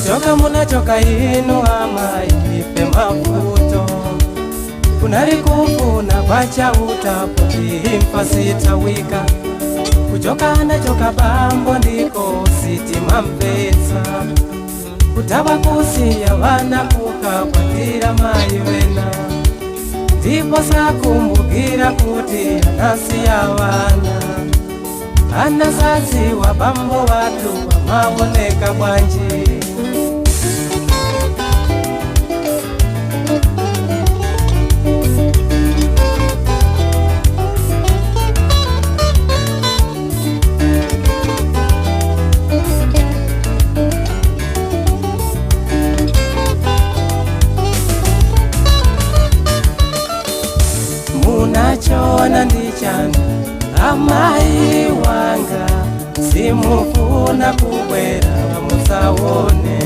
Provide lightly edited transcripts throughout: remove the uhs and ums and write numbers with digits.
kuchoka munachoka inu ama ipe mafuto kunari kufuna kwacha utapoti impa sitawika kuchoka nachoka bambo ndiko sitima mpesa kutaba kusiya wana kukakwatira mai wena ndipo sakumbukira kuti anasiya wana anazazi wa bambo watu wamawoneka bwanji munachona ndichana amai wanga simufuna kubwera musawone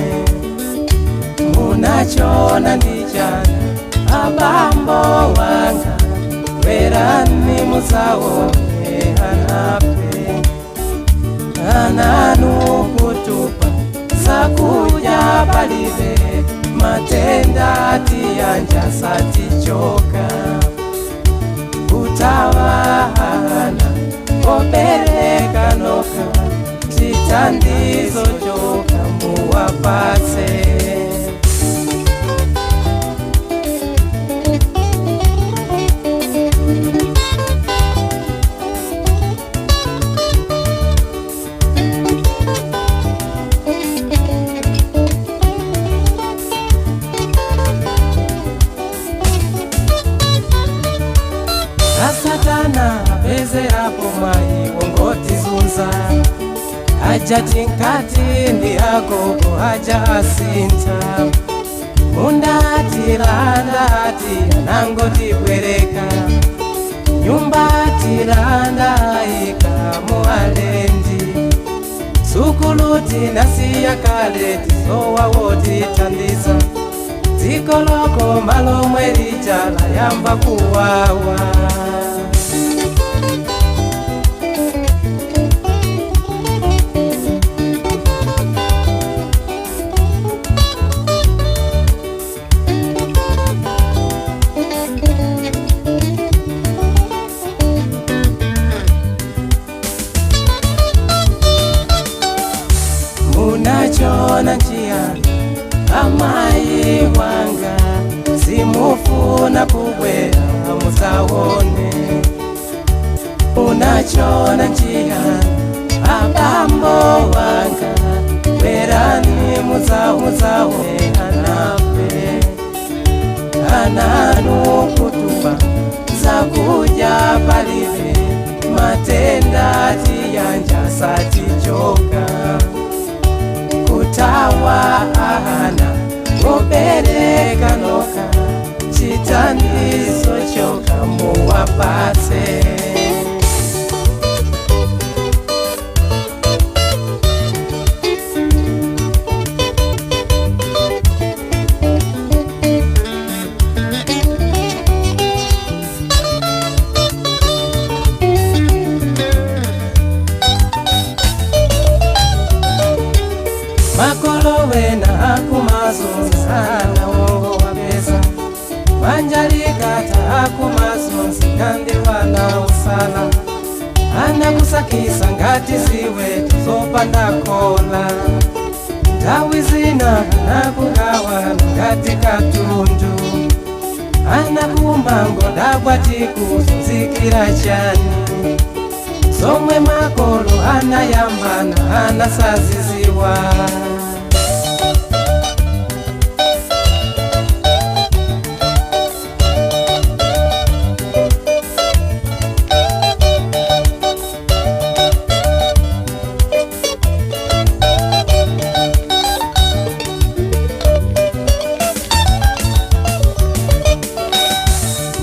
munachona ndichana abambo wanga bwerani musawone anape ananu kutupa sakuja palibe matenda tiyanja satichoka kutawahana kopereka noka chitandizo choka muwapatse Satana beze hapo mai wongoti zunza aja tinkati ndi agogo aja asinta munda tiranda ati anangoti bwereka nyumba tiranda ika mualendi sukuluti nasiya kale tisowa woti tandisa zikoloko malo mweli jala yamba kuwawa munachona njiani amai wanga simufuna kubwera musawone munachona njiani abambo wanga bwerani musawone anape ananu kutupa sakuja palibe matenda tiyanja satichoka kutawahana kopereka noka chitandizo choka muwapatse makolo wena akumazo sana wongo wabeza manjalikata akumazo sikandi wana usala anakusakisa ngati ziwe tuzopanda kola ndawi zina anakugawa ngati katundu anakumango dabwatiku zikira chani somwe makolo anayambana anasaziziwa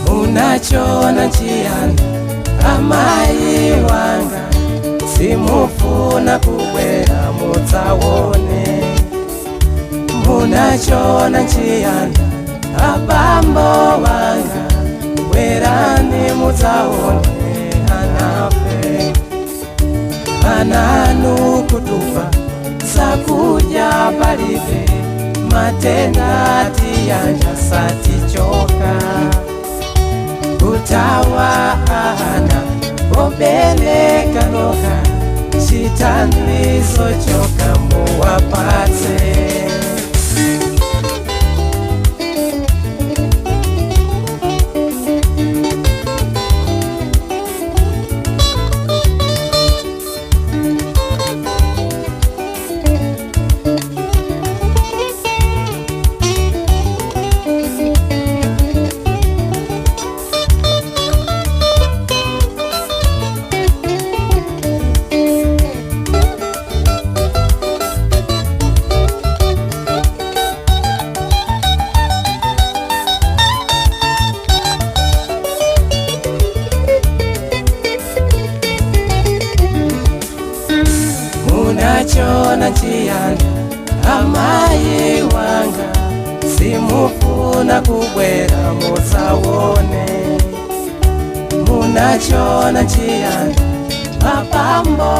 munachona njiani amai wanga simufuna kubwera musawone munachona njiani abambo wanga bwerani musawone anape ananu kutupa sakuja palibe matenda tiyanja satichoka kutawana obeleka noka chitandwizo choka muwapatse. Munachona chiyanga amayi wanga simufuna kubwera musawone. Munachona chiyanga mapambo